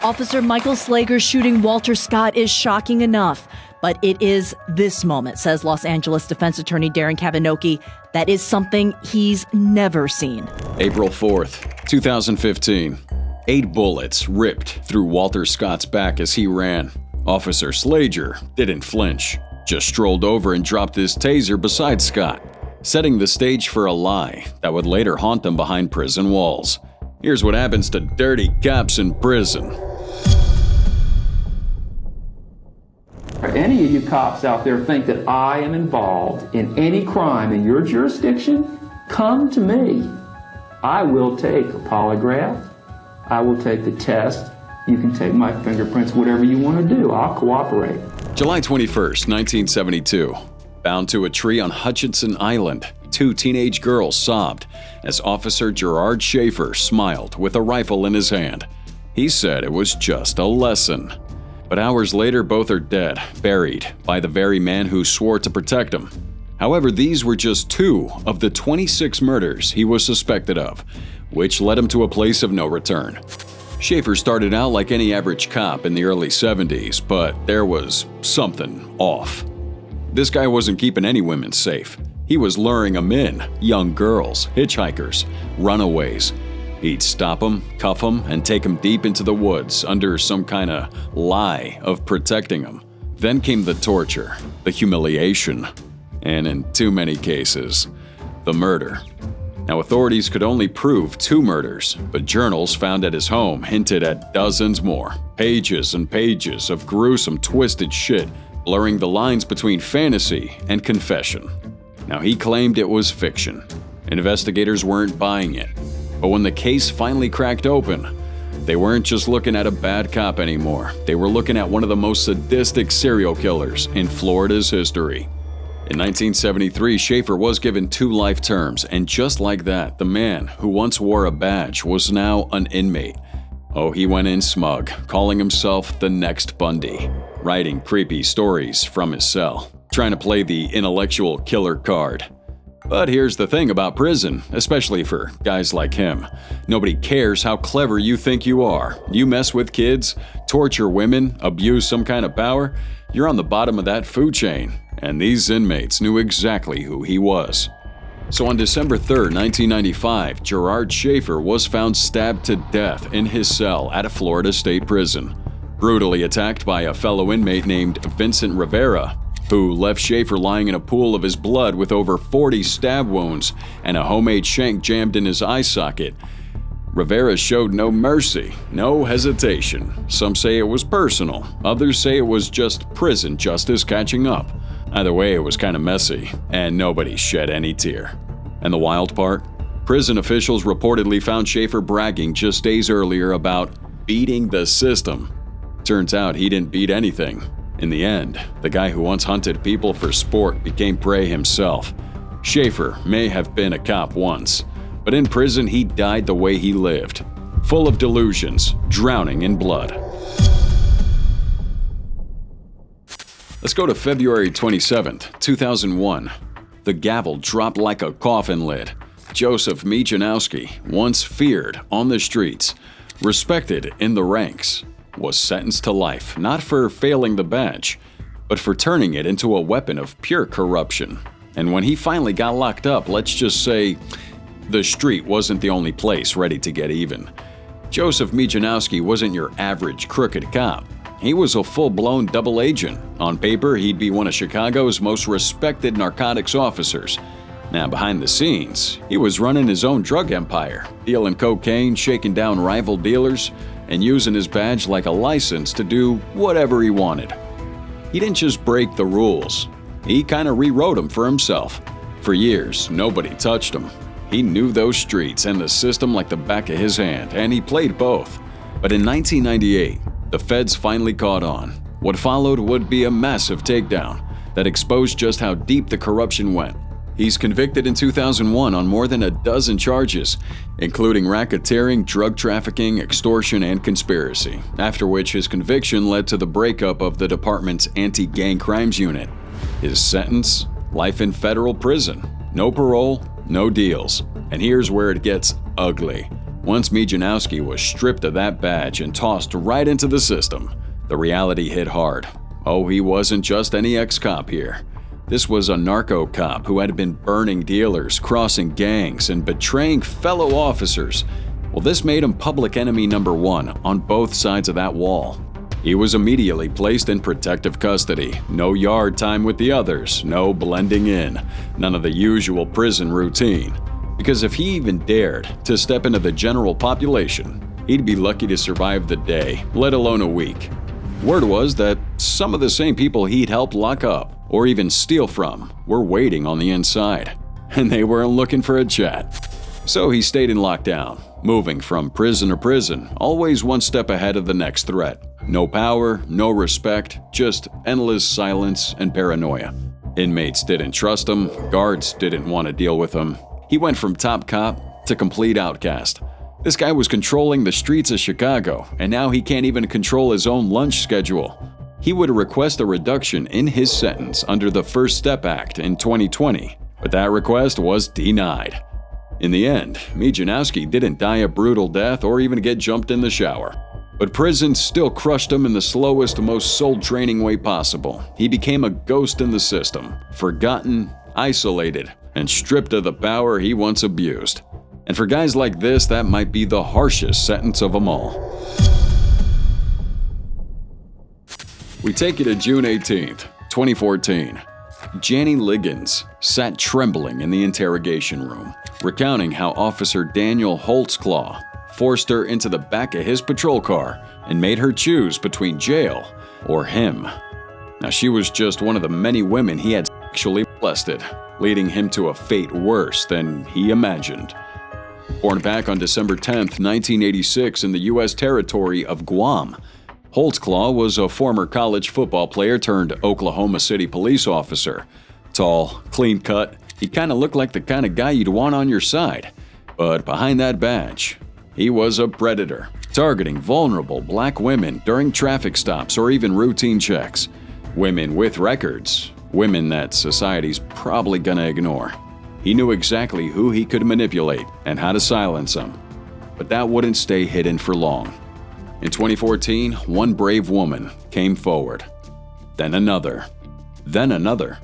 Officer Michael Slagger shooting Walter Scott is shocking enough, but it is this moment, says Los Angeles defense attorney Darren Kavanaugh, that is something he's never seen. April 4th, 2015. 8 bullets ripped through Walter Scott's back as he ran. Officer Slagger didn't flinch, just strolled over and dropped his taser beside Scott, setting the stage for a lie that would later haunt them behind prison walls. Here's what happens to dirty cops in prison. Any of you cops out there think that I am involved in any crime in your jurisdiction, come to me. I will take a polygraph. I will take the test. You can take my fingerprints, whatever you want to do. I'll cooperate. July 21st, 1972. Bound to a tree on Hutchinson Island, 2 teenage girls sobbed as Officer Gerard Schaefer smiled with a rifle in his hand. He said it was just a lesson. But hours later, both are dead, buried by the very man who swore to protect them. However, these were just 2 of the 26 murders he was suspected of, which led him to a place of no return. Schaefer started out like any average cop in the early 70s, but there was something off. This guy wasn't keeping any women safe. He was luring them in, young girls, hitchhikers, runaways. He'd stop them, cuff them, and take them deep into the woods under some kind of lie of protecting them. Then came the torture, the humiliation, and in too many cases, the murder. Now, authorities could only prove 2 murders, but journals found at his home hinted at dozens more. Pages and pages of gruesome, twisted shit, blurring the lines between fantasy and confession. Now, he claimed it was fiction. Investigators weren't buying it. But when the case finally cracked open, they weren't just looking at a bad cop anymore. They were looking at one of the most sadistic serial killers in Florida's history. In 1973, Schaefer was given 2 life terms, and just like that, the man who once wore a badge was now an inmate. Oh, he went in smug, calling himself the next Bundy, writing creepy stories from his cell, trying to play the intellectual killer card. But here's the thing about prison, especially for guys like him. Nobody cares how clever you think you are. You mess with kids, torture women, abuse some kind of power, you're on the bottom of that food chain. And these inmates knew exactly who he was. So on December 3, 1995, Gerard Schaefer was found stabbed to death in his cell at a Florida state prison, brutally attacked by a fellow inmate named Vincent Rivera, who left Schaefer lying in a pool of his blood with over 40 stab wounds and a homemade shank jammed in his eye socket. Rivera showed no mercy, no hesitation. Some say it was personal, others say it was just prison justice catching up. Either way, it was kind of messy, and nobody shed any tear. And the wild part? Prison officials reportedly found Schaefer bragging just days earlier about beating the system. Turns out he didn't beat anything. In the end, the guy who once hunted people for sport became prey himself. Schaefer may have been a cop once, but in prison he died the way he lived, full of delusions, drowning in blood. Let's go to February 27, 2001. The gavel dropped like a coffin lid. Joseph Mijinowski, once feared on the streets, respected in the ranks, was sentenced to life, not for failing the badge, but for turning it into a weapon of pure corruption. And when he finally got locked up, let's just say, the street wasn't the only place ready to get even. Joseph Mijinowski wasn't your average crooked cop. He was a full-blown double agent. On paper, he'd be one of Chicago's most respected narcotics officers. Now, behind the scenes, he was running his own drug empire, dealing cocaine, shaking down rival dealers, and using his badge like a license to do whatever he wanted. He didn't just break the rules. He kind of rewrote them for himself. For years, nobody touched him. He knew those streets and the system like the back of his hand, and he played both. But in 1998, the feds finally caught on. What followed would be a massive takedown that exposed just how deep the corruption went. He's convicted in 2001 on more than a dozen charges, including racketeering, drug trafficking, extortion, and conspiracy, after which his conviction led to the breakup of the department's anti-gang crimes unit. His sentence? Life in federal prison. No parole, no deals. And here's where it gets ugly. Once Mijinowski was stripped of that badge and tossed right into the system, the reality hit hard. Oh, he wasn't just any ex-cop here. This was a narco cop who had been burning dealers, crossing gangs, and betraying fellow officers. Well, this made him public enemy number one on both sides of that wall. He was immediately placed in protective custody. No yard time with the others, no blending in, none of the usual prison routine. Because if he even dared to step into the general population, he'd be lucky to survive the day, let alone a week. Word was that some of the same people he'd helped lock up, or even steal from, were waiting on the inside. And they weren't looking for a chat. So he stayed in lockdown, moving from prison to prison, always one step ahead of the next threat. No power, no respect, just endless silence and paranoia. Inmates didn't trust him, guards didn't want to deal with him. He went from top cop to complete outcast. This guy was controlling the streets of Chicago, and now he can't even control his own lunch schedule. He would request a reduction in his sentence under the First Step Act in 2020, but that request was denied. In the end, Mijinowski didn't die a brutal death or even get jumped in the shower. But prison still crushed him in the slowest, most soul-draining way possible. He became a ghost in the system, forgotten, isolated, and stripped of the power he once abused. And for guys like this, that might be the harshest sentence of them all. We take you to June 18th, 2014. Janny Liggins sat trembling in the interrogation room, recounting how Officer Daniel Holtzclaw forced her into the back of his patrol car and made her choose between jail or him. Now, she was just one of the many women he had sexually molested, leading him to a fate worse than he imagined. Born back on December 10, 1986 in the U.S. territory of Guam, Holtzclaw was a former college football player turned Oklahoma City police officer. Tall, clean-cut, he kind of looked like the kind of guy you'd want on your side. But behind that badge, he was a predator, targeting vulnerable black women during traffic stops or even routine checks. Women with records, women that society's probably gonna ignore. He knew exactly who he could manipulate and how to silence them. But that wouldn't stay hidden for long. In 2014, one brave woman came forward. Then another. Then another.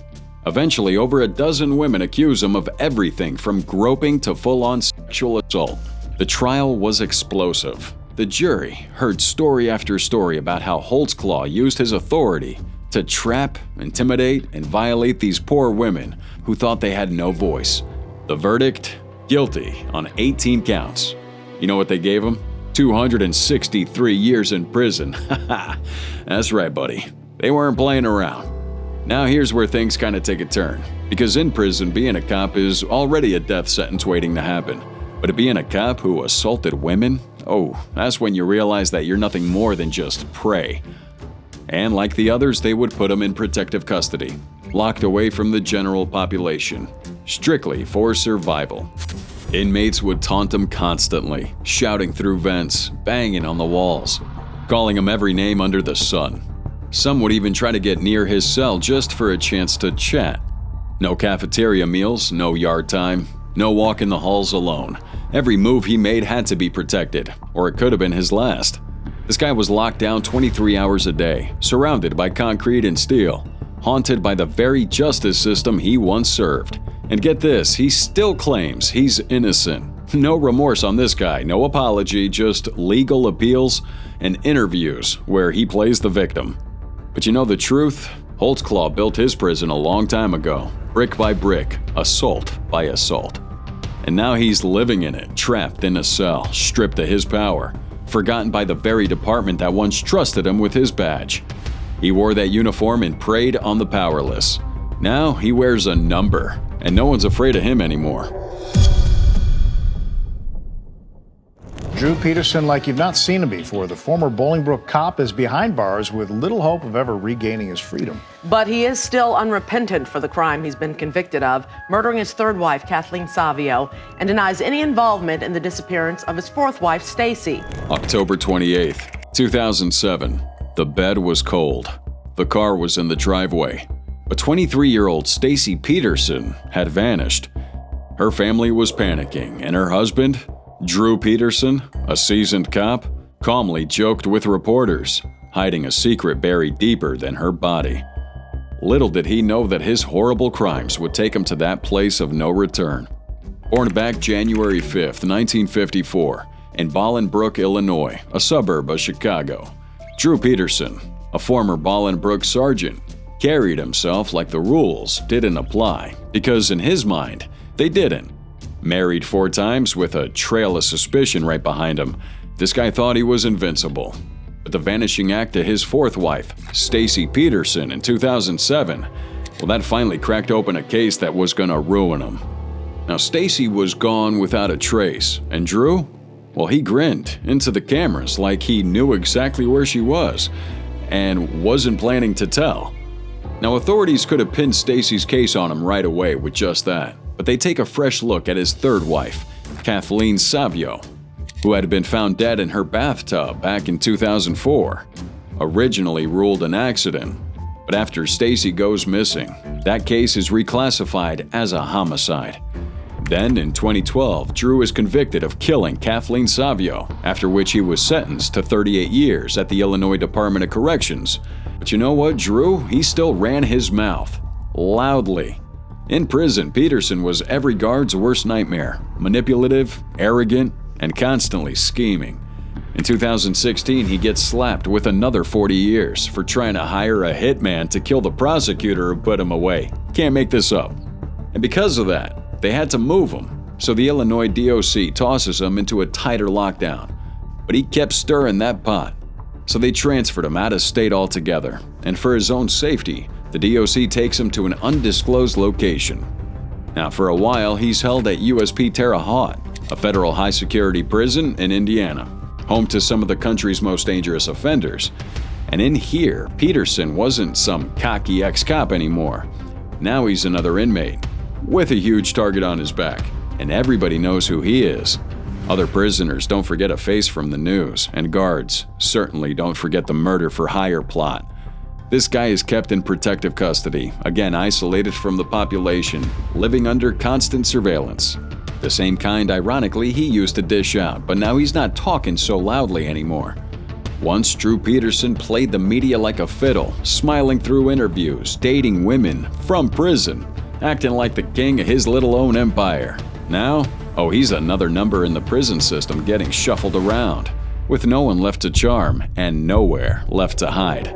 Eventually, over a dozen women accuse him of everything from groping to full-on sexual assault. The trial was explosive. The jury heard story after story about how Holtzclaw used his authority to trap, intimidate, and violate these poor women who thought they had no voice. The verdict? Guilty on 18 counts. You know what they gave him? 263 years in prison. That's right, buddy. They weren't playing around. Now here's where things kind of take a turn. Because in prison, being a cop is already a death sentence waiting to happen. But being a cop who assaulted women? Oh, that's when you realize that you're nothing more than just prey. And like the others, they would put him in protective custody, locked away from the general population, strictly for survival. Inmates would taunt him constantly, shouting through vents, banging on the walls, calling him every name under the sun. Some would even try to get near his cell just for a chance to chat. No cafeteria meals, no yard time, no walk in the halls alone. Every move he made had to be protected, or it could have been his last. This guy was locked down 23 hours a day, surrounded by concrete and steel, haunted by the very justice system he once served. And get this, he still claims he's innocent. No remorse on this guy, no apology, just legal appeals and interviews where he plays the victim. But you know the truth? Holtzclaw built his prison a long time ago, brick by brick, assault by assault. And now he's living in it, trapped in a cell, stripped of his power, forgotten by the very department that once trusted him with his badge. He wore that uniform and preyed on the powerless. Now he wears a number, and no one's afraid of him anymore. Drew Peterson like you've not seen him before. The former Bolingbrook cop is behind bars with little hope of ever regaining his freedom. But he is still unrepentant for the crime he's been convicted of, murdering his third wife, Kathleen Savio, and denies any involvement in the disappearance of his fourth wife, Stacy. October 28th, 2007. The bed was cold. The car was in the driveway. But 23-year-old Stacy Peterson had vanished. Her family was panicking, and her husband? Drew Peterson, a seasoned cop, calmly joked with reporters, hiding a secret buried deeper than her body. Little did he know that his horrible crimes would take him to that place of no return. Born back January 5, 1954, in Bolingbrook, Illinois, a suburb of Chicago, Drew Peterson, a former Bolingbrook sergeant, carried himself like the rules didn't apply, because in his mind, they didn't. Married 4 times with a trail of suspicion right behind him, this guy thought he was invincible. But the vanishing act of his 4th wife, Stacy Peterson, in 2007, well, that finally cracked open a case that was gonna ruin him. Now, Stacy was gone without a trace, and Drew, well, he grinned into the cameras like he knew exactly where she was and wasn't planning to tell. Now, authorities could have pinned Stacy's case on him right away with just that, but they take a fresh look at his 3rd wife, Kathleen Savio, who had been found dead in her bathtub back in 2004. Originally ruled an accident, but after Stacy goes missing, that case is reclassified as a homicide. Then, in 2012, Drew is convicted of killing Kathleen Savio, after which he was sentenced to 38 years at the Illinois Department of Corrections. But you know what, Drew? He still ran his mouth. Loudly. In prison, Peterson was every guard's worst nightmare. Manipulative, arrogant, and constantly scheming. In 2016, he gets slapped with another 40 years for trying to hire a hitman to kill the prosecutor who put him away. Can't make this up. And because of that, they had to move him, so the Illinois DOC tosses him into a tighter lockdown. But he kept stirring that pot, so they transferred him out of state altogether, and for his own safety, the DOC takes him to an undisclosed location. Now, for a while, he's held at USP Terre Haute, a federal high-security prison in Indiana, home to some of the country's most dangerous offenders. And in here, Peterson wasn't some cocky ex-cop anymore. Now he's another inmate, with a huge target on his back, and everybody knows who he is. Other prisoners don't forget a face from the news, and guards certainly don't forget the murder-for-hire plot. This guy is kept in protective custody, again isolated from the population, living under constant surveillance. The same kind, ironically, he used to dish out, but now he's not talking so loudly anymore. Once, Drew Peterson played the media like a fiddle, smiling through interviews, dating women from prison, acting like the king of his little own empire. Now, oh, he's another number in the prison system getting shuffled around, with no one left to charm and nowhere left to hide.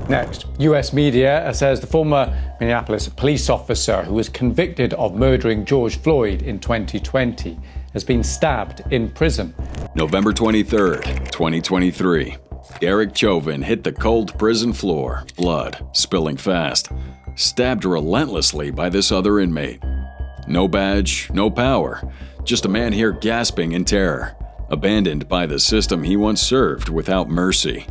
Next, US media says the former Minneapolis police officer who was convicted of murdering George Floyd in 2020 has been stabbed in prison. November 23rd, 2023. Derek Chovin hit the cold prison floor, blood spilling fast, stabbed relentlessly by this other inmate. No badge, no power, just a man here gasping in terror, abandoned by the system he once served without mercy.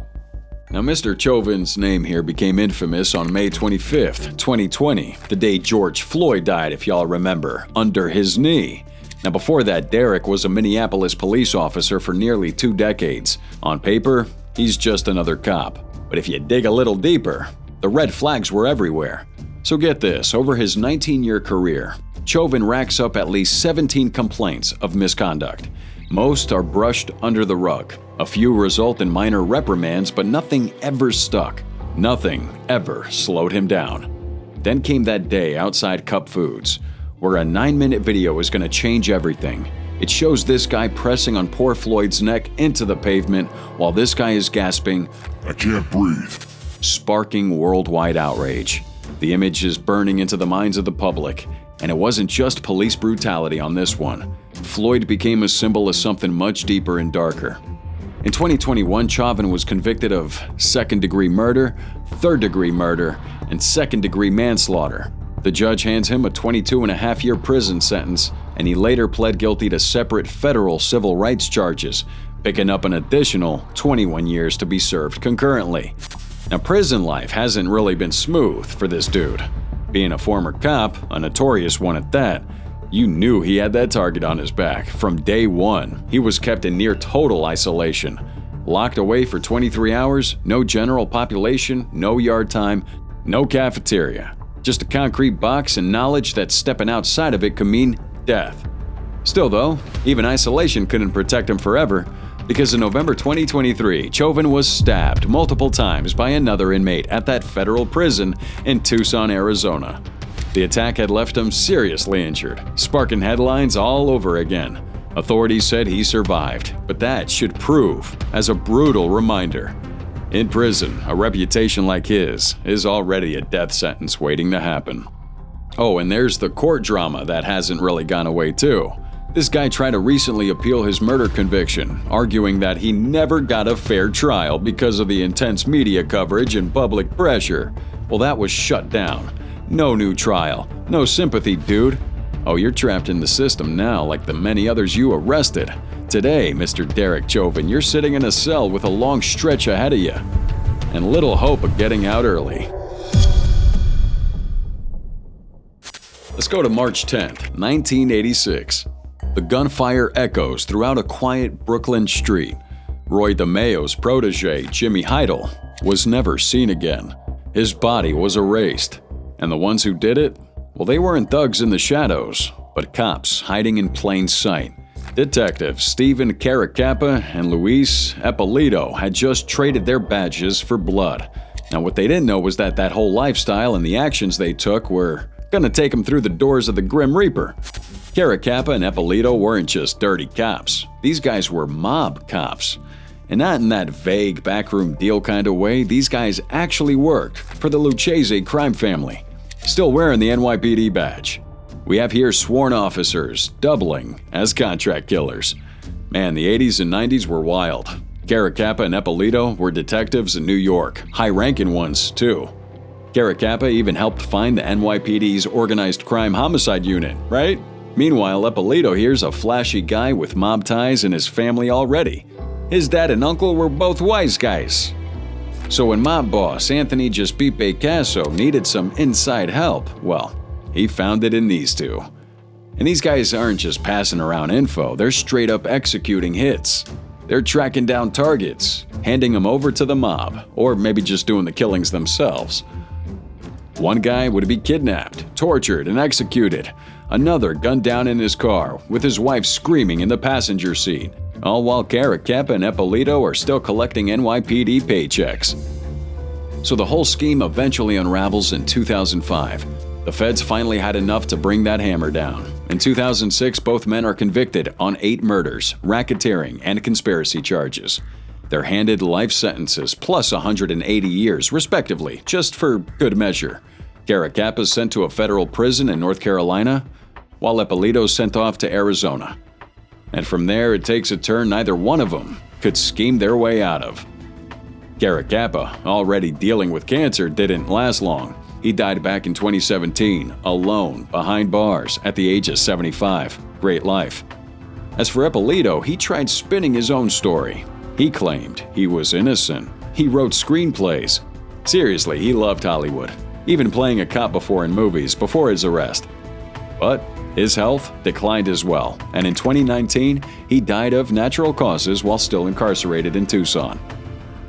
Now, Mr. Chovin's name here became infamous on May 25th, 2020, the day George Floyd died, if y'all remember, under his knee. Now, before that, Derek was a Minneapolis police officer for nearly 2 decades. On paper, he's just another cop. But if you dig a little deeper, the red flags were everywhere. So get this, over his 19-year career, Chovin racks up at least 17 complaints of misconduct. Most are brushed under the rug. A few result in minor reprimands, but nothing ever stuck. Nothing ever slowed him down. Then came that day outside Cup Foods, where a 9-minute video is going to change everything. It shows this guy pressing on poor Floyd's neck into the pavement while this guy is gasping, "I can't breathe," sparking worldwide outrage. The image is burning into the minds of the public, and it wasn't just police brutality on this one. Floyd became a symbol of something much deeper and darker. In 2021, Chovin was convicted of second-degree murder, third-degree murder, and second-degree manslaughter. The judge hands him a 22.5-year prison sentence, and he later pled guilty to separate federal civil rights charges, picking up an additional 21 years to be served concurrently. Now, prison life hasn't really been smooth for this dude. Being a former cop, a notorious one at that, you knew he had that target on his back. From day one, he was kept in near total isolation. Locked away for 23 hours, no general population, no yard time, no cafeteria. Just a concrete box and knowledge that stepping outside of it could mean death. Still though, even isolation couldn't protect him forever, because in November 2023, Chovin was stabbed multiple times by another inmate at that federal prison in Tucson, Arizona. The attack had left him seriously injured, sparking headlines all over again. Authorities said he survived, but that should prove as a brutal reminder. In prison, a reputation like his is already a death sentence waiting to happen. Oh, and there's the court drama that hasn't really gone away too. This guy tried to recently appeal his murder conviction, arguing that he never got a fair trial because of the intense media coverage and public pressure. Well, that was shut down. No new trial. No sympathy, dude. Oh, you're trapped in the system now like the many others you arrested. Today, Mr. Derek Chovin, you're sitting in a cell with a long stretch ahead of you, and little hope of getting out early. Let's go to March 10th, 1986. The gunfire echoes throughout a quiet Brooklyn street. Roy DeMayo's protege, Jimmy Heidel, was never seen again. His body was erased. And the ones who did it? Well, they weren't thugs in the shadows, but cops hiding in plain sight. Detectives Stephen Caracappa and Luis Eppolito had just traded their badges for blood. Now, what they didn't know was that whole lifestyle and the actions they took were gonna take them through the doors of the Grim Reaper. Caracappa and Eppolito weren't just dirty cops. These guys were mob cops. And not in that vague backroom deal kind of way, these guys actually worked for the Lucchese crime family, still wearing the NYPD badge. We have here sworn officers doubling as contract killers. Man, the 80s and 90s were wild. Caracappa and Eppolito were detectives in New York, high-ranking ones too. Caracappa even helped find the NYPD's organized crime homicide unit, right? Meanwhile, Eppolito here's a flashy guy with mob ties in his family already. His dad and uncle were both wise guys. So when mob boss Anthony Giuseppe Casso needed some inside help, well, he found it in these two. And these guys aren't just passing around info, they're straight up executing hits. They're tracking down targets, handing them over to the mob, or maybe just doing the killings themselves. One guy would be kidnapped, tortured, and executed. Another gunned down in his car, with his wife screaming in the passenger seat, all while Caracappa and Eppolito are still collecting NYPD paychecks. So the whole scheme eventually unravels in 2005. The feds finally had enough to bring that hammer down. In 2006, both men are convicted on 8 murders, racketeering, and conspiracy charges. They're handed life sentences plus 180 years, respectively, just for good measure. Caracappa is sent to a federal prison in North Carolina, while Eppolito is sent off to Arizona. And from there, it takes a turn neither one of them could scheme their way out of. Caracappa, already dealing with cancer, didn't last long. He died back in 2017, alone, behind bars, at the age of 75. Great life. As for Eppolito, he tried spinning his own story. He claimed he was innocent. He wrote screenplays. Seriously, he loved Hollywood, even playing a cop before in movies before his arrest. But his health declined as well, and in 2019, he died of natural causes while still incarcerated in Tucson.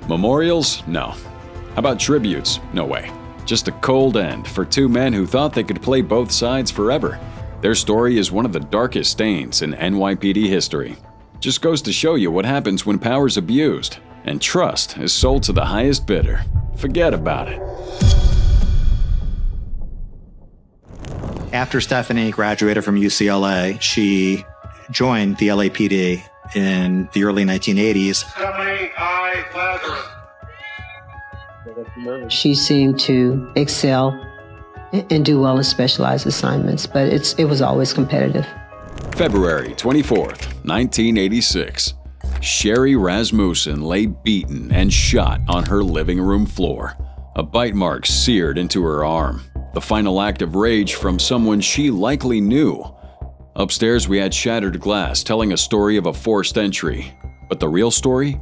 Memorials? No. How about tributes? No way. Just a cold end for 2 men who thought they could play both sides forever. Their story is one of the darkest stains in NYPD history. Just goes to show you what happens when power's abused and trust is sold to the highest bidder. Forget about it. After Stephanie graduated from UCLA, she joined the LAPD in the early 1980s. Stephanie I. Lazarus. She seemed to excel and do well in specialized assignments, but it was always competitive. February 24th, 1986. Sherry Rasmussen lay beaten and shot on her living room floor. A bite mark seared into her arm. The final act of rage from someone she likely knew. Upstairs, we had shattered glass telling a story of a forced entry. But the real story?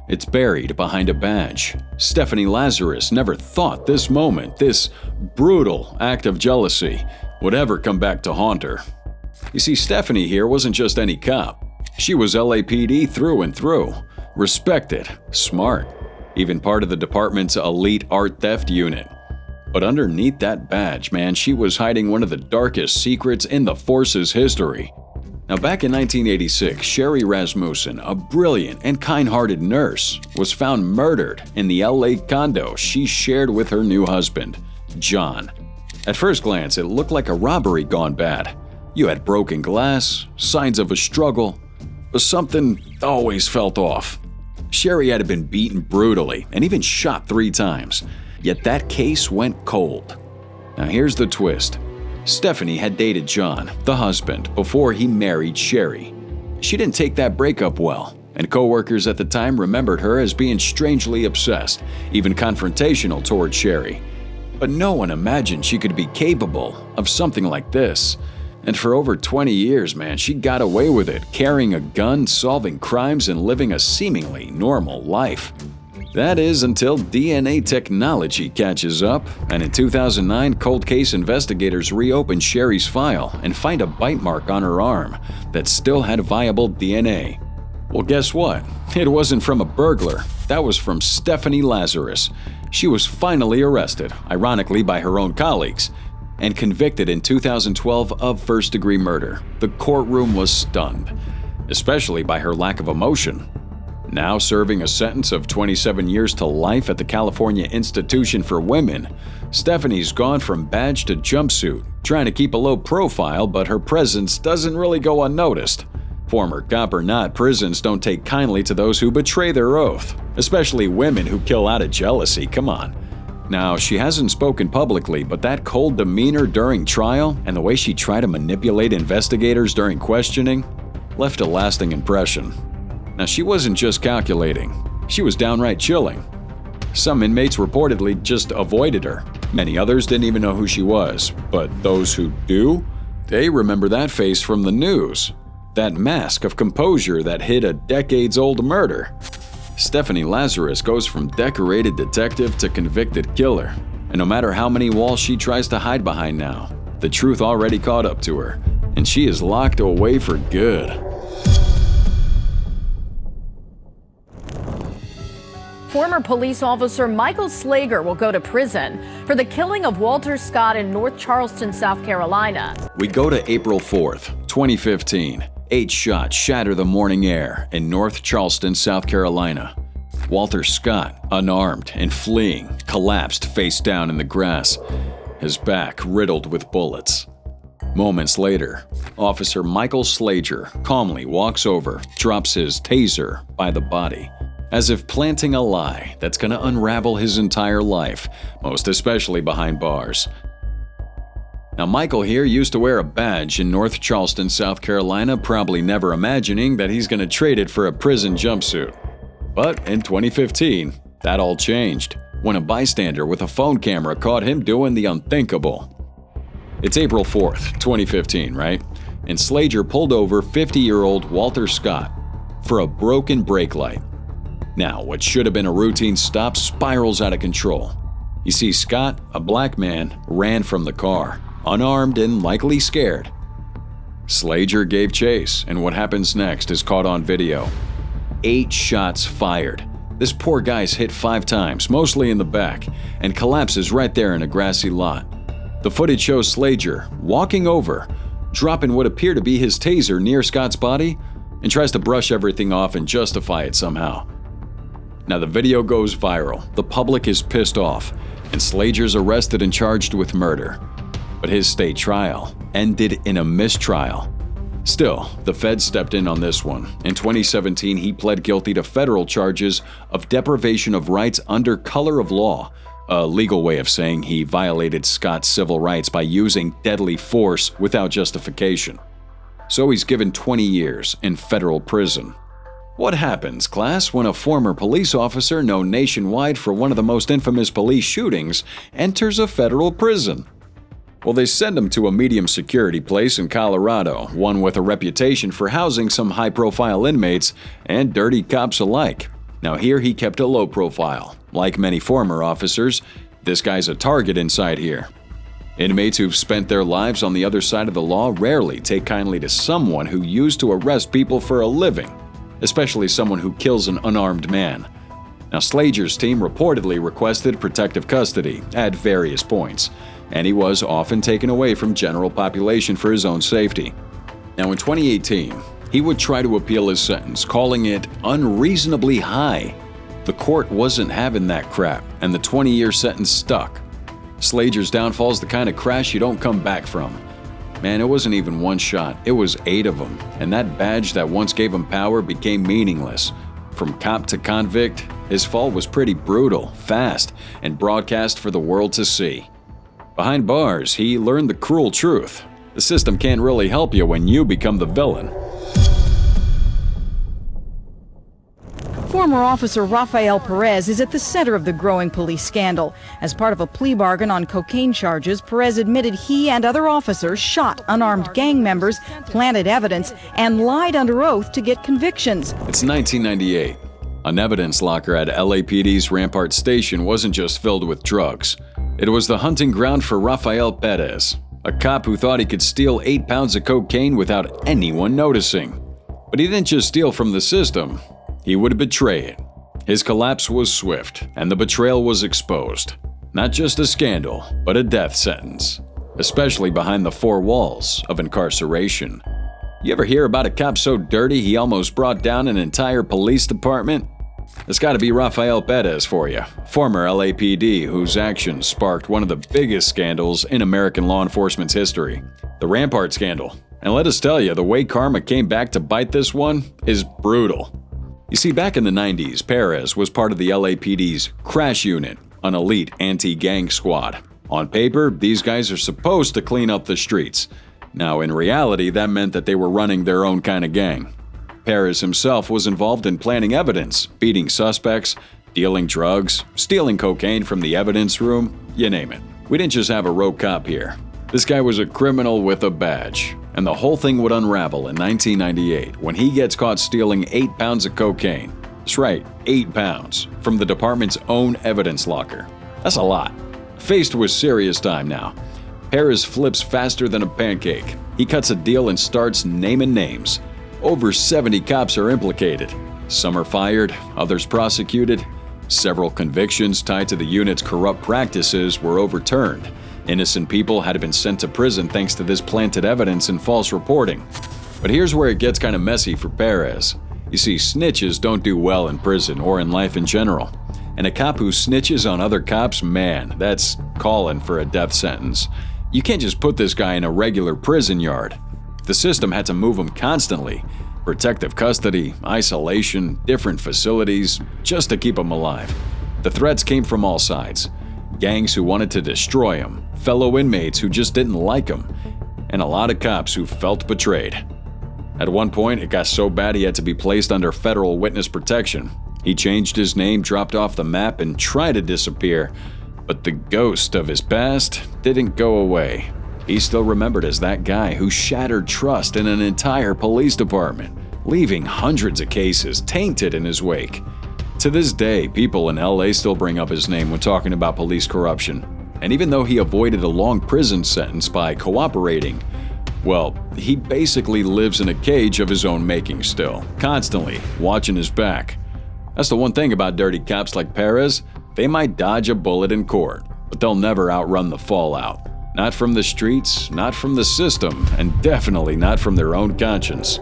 It's buried behind a badge. Stephanie Lazarus never thought this moment, this brutal act of jealousy, would ever come back to haunt her. You see, Stephanie here wasn't just any cop. She was LAPD through and through. Respected, smart, even part of the department's elite art theft unit. But underneath that badge, man, she was hiding one of the darkest secrets in the force's history. Now, back in 1986, Sherry Rasmussen, a brilliant and kind-hearted nurse, was found murdered in the LA condo she shared with her new husband, John. At first glance, it looked like a robbery gone bad. You had broken glass, signs of a struggle, but something always felt off. Sherry had been beaten brutally and even shot 3 times, yet that case went cold. Now here's the twist. Stephanie had dated John, the husband, before he married Sherry. She didn't take that breakup well, and co-workers at the time remembered her as being strangely obsessed, even confrontational toward Sherry. But no one imagined she could be capable of something like this. And for over 20 years, man, she got away with it, carrying a gun, solving crimes, and living a seemingly normal life. That is until DNA technology catches up, and in 2009, cold case investigators reopened Sherry's file and find a bite mark on her arm that still had viable DNA. Well, guess what? It wasn't from a burglar. That was from Stephanie Lazarus. She was finally arrested, ironically by her own colleagues, and convicted in 2012 of first-degree murder. The courtroom was stunned, especially by her lack of emotion. Now serving a sentence of 27 years to life at the California Institution for Women, Stephanie's gone from badge to jumpsuit, trying to keep a low profile, but her presence doesn't really go unnoticed. Former cop or not, prisons don't take kindly to those who betray their oath, especially women who kill out of jealousy, come on. Now, she hasn't spoken publicly, but that cold demeanor during trial and the way she tried to manipulate investigators during questioning left a lasting impression. Now, she wasn't just calculating, she was downright chilling. Some inmates reportedly just avoided her. Many others didn't even know who she was, but those who do, they remember that face from the news. That mask of composure that hid a decades-old murder. Stephanie Lazarus goes from decorated detective to convicted killer, and no matter how many walls she tries to hide behind now, the truth already caught up to her, and she is locked away for good. Former police officer Michael Slagger will go to prison for the killing of Walter Scott in North Charleston, South Carolina. We go to April 4th, 2015. 8 shots shatter the morning air in North Charleston, South Carolina. Walter Scott, unarmed and fleeing, collapsed face down in the grass, his back riddled with bullets. Moments later, Officer Michael Slagger calmly walks over, drops his taser by the body, as if planting a lie that's going to unravel his entire life, most especially behind bars. Now, Michael here used to wear a badge in North Charleston, South Carolina, probably never imagining that he's going to trade it for a prison jumpsuit. But in 2015, that all changed when a bystander with a phone camera caught him doing the unthinkable. It's April 4th, 2015, right? And Slagger pulled over 50-year-old Walter Scott for a broken brake light. Now, what should have been a routine stop spirals out of control. You see, Scott, a black man, ran from the car, unarmed and likely scared. Slagger gave chase, and what happens next is caught on video. 8 shots fired. This poor guy's hit 5 times, mostly in the back, and collapses right there in a grassy lot. The footage shows Slagger walking over, dropping what appeared to be his taser near Scott's body, and tries to brush everything off and justify it somehow. Now the video goes viral, the public is pissed off, and Slagger's arrested and charged with murder. But his state trial ended in a mistrial. Still, the feds stepped in on this one. In 2017, he pled guilty to federal charges of deprivation of rights under color of law, a legal way of saying he violated Scott's civil rights by using deadly force without justification. So he's given 20 years in federal prison. What happens, class, when a former police officer known nationwide for one of the most infamous police shootings enters a federal prison? Well, they send him to a medium security place in Colorado, one with a reputation for housing some high-profile inmates and dirty cops alike. Now here he kept a low profile. Like many former officers, this guy's a target inside here. Inmates who've spent their lives on the other side of the law rarely take kindly to someone who used to arrest people for a living, especially someone who kills an unarmed man. Now, Slagger's team reportedly requested protective custody at various points, and he was often taken away from general population for his own safety. Now, in 2018, he would try to appeal his sentence, calling it unreasonably high. The court wasn't having that crap, and the 20-year sentence stuck. Slagger's downfall is the kind of crash you don't come back from. Man, it wasn't even one shot, it was 8 of them, and that badge that once gave him power became meaningless. From cop to convict, his fall was pretty brutal, fast, and broadcast for the world to see. Behind bars, he learned the cruel truth. The system can't really help you when you become the villain. Former officer Raphael Perez is at the center of the growing police scandal. As part of a plea bargain on cocaine charges, Perez admitted he and other officers shot unarmed gang members, planted evidence, and lied under oath to get convictions. It's 1998. An evidence locker at LAPD's Rampart Station wasn't just filled with drugs. It was the hunting ground for Raphael Perez, a cop who thought he could steal 8 pounds of cocaine without anyone noticing. But he didn't just steal from the system. He would betray it. His collapse was swift, and the betrayal was exposed. Not just a scandal, but a death sentence, especially behind the 4 walls of incarceration. You ever hear about a cop so dirty he almost brought down an entire police department? It's got to be Raphael Perez for you, former LAPD whose actions sparked one of the biggest scandals in American law enforcement's history, the Rampart scandal. And let us tell you, the way karma came back to bite this one is brutal. You see, back in the 90s, Perez was part of the LAPD's Crash Unit, an elite anti-gang squad. On paper, these guys are supposed to clean up the streets. Now, in reality, that meant that they were running their own kind of gang. Perez himself was involved in planting evidence, beating suspects, dealing drugs, stealing cocaine from the evidence room, you name it. We didn't just have a rogue cop here. This guy was a criminal with a badge. And the whole thing would unravel in 1998 when he gets caught stealing 8 pounds of cocaine. That's right, 8 pounds, from the department's own evidence locker. That's a lot. Faced with serious time now, Perez flips faster than a pancake. He cuts a deal and starts naming names. Over 70 cops are implicated. Some are fired, others prosecuted. Several convictions tied to the unit's corrupt practices were overturned. Innocent people had been sent to prison thanks to this planted evidence and false reporting. But here's where it gets kind of messy for Perez. You see, snitches don't do well in prison or in life in general. And a cop who snitches on other cops, man, that's calling for a death sentence. You can't just put this guy in a regular prison yard. The system had to move him constantly. Protective custody, isolation, different facilities, just to keep him alive. The threats came from all sides. Gangs who wanted to destroy him, fellow inmates who just didn't like him, and a lot of cops who felt betrayed. At one point, it got so bad he had to be placed under federal witness protection. He changed his name, dropped off the map, and tried to disappear, but the ghost of his past didn't go away. He's still remembered as that guy who shattered trust in an entire police department, leaving hundreds of cases tainted in his wake. To this day, people in LA still bring up his name when talking about police corruption. And even though he avoided a long prison sentence by cooperating, well, he basically lives in a cage of his own making still, constantly watching his back. That's the one thing about dirty cops like Perez. They might dodge a bullet in court, but they'll never outrun the fallout. Not from the streets, not from the system, and definitely not from their own conscience.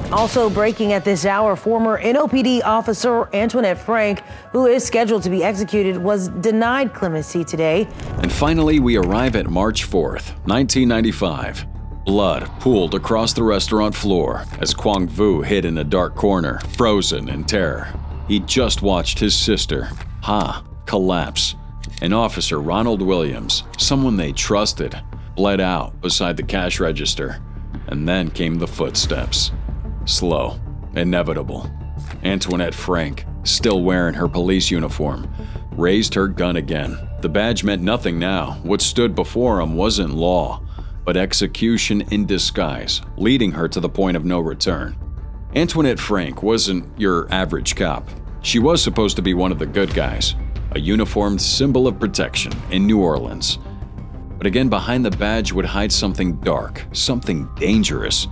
Also breaking at this hour, former NOPD officer Antonette Frank, who is scheduled to be executed, was denied clemency today. And finally, we arrive at March 4th, 1995. Blood pooled across the restaurant floor as Quang Vu hid in a dark corner, frozen in terror. He just watched his sister, Ha, collapse. And Officer Ronald Williams, someone they trusted, bled out beside the cash register. And then came the footsteps. Slow, inevitable. Antonette Frank, still wearing her police uniform, raised her gun again. The badge meant nothing now. What stood before him wasn't law, but execution in disguise, leading her to the point of no return. Antonette Frank wasn't your average cop. She was supposed to be one of the good guys, a uniformed symbol of protection in New Orleans. But again, behind the badge would hide something dark, something dangerous.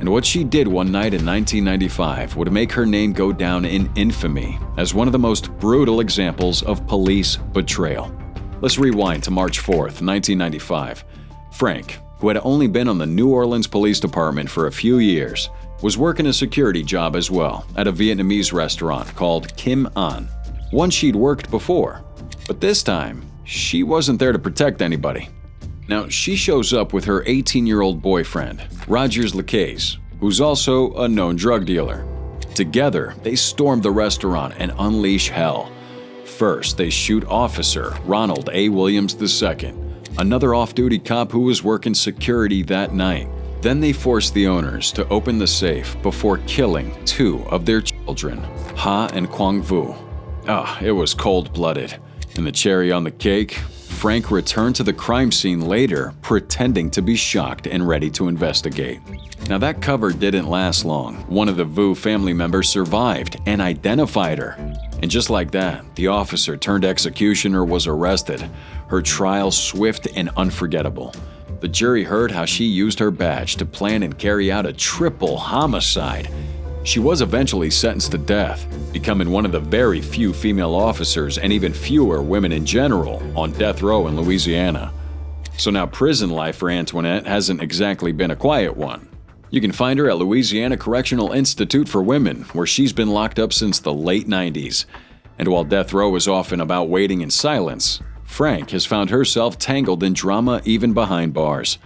And what she did one night in 1995 would make her name go down in infamy as one of the most brutal examples of police betrayal. Let's rewind to March 4th, 1995. Frank, who had only been on the New Orleans Police Department for a few years, was working a security job as well at a Vietnamese restaurant called Kim An, one she'd worked before. But this time, she wasn't there to protect anybody. Now, she shows up with her 18-year-old boyfriend, Rogers Lacaze, who's also a known drug dealer. Together, they storm the restaurant and unleash hell. First, they shoot Officer Ronald A. Williams II, another off-duty cop who was working security that night. Then they force the owners to open the safe before killing 2 of their children, Ha and Quang Vu. It was cold-blooded. And the cherry on the cake, Frank returned to the crime scene later, pretending to be shocked and ready to investigate. Now that cover didn't last long. One of the Vu family members survived and identified her. And just like that, the officer turned executioner was arrested. Her trial swift and unforgettable. The jury heard how she used her badge to plan and carry out a triple homicide. She was eventually sentenced to death, becoming one of the very few female officers and even fewer women in general on death row in Louisiana. So now prison life for Antonette hasn't exactly been a quiet one. You can find her at Louisiana Correctional Institute for Women, where she's been locked up since the late 90s. And while death row is often about waiting in silence, Frank has found herself tangled in drama even behind bars.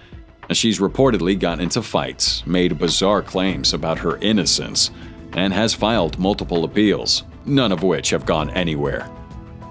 She's reportedly gotten into fights, made bizarre claims about her innocence, and has filed multiple appeals, none of which have gone anywhere.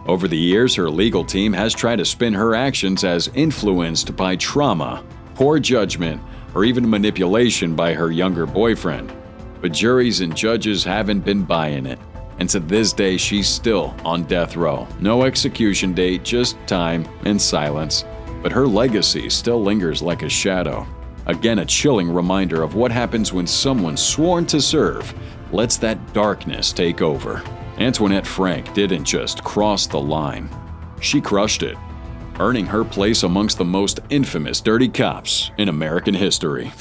Over the years, her legal team has tried to spin her actions as influenced by trauma, poor judgment, or even manipulation by her younger boyfriend. But juries and judges haven't been buying it. And to this day, she's still on death row. No execution date, just time and silence. But her legacy still lingers like a shadow. Again, a chilling reminder of what happens when someone sworn to serve lets that darkness take over. Antonette Frank didn't just cross the line. She crushed it, earning her place amongst the most infamous dirty cops in American history.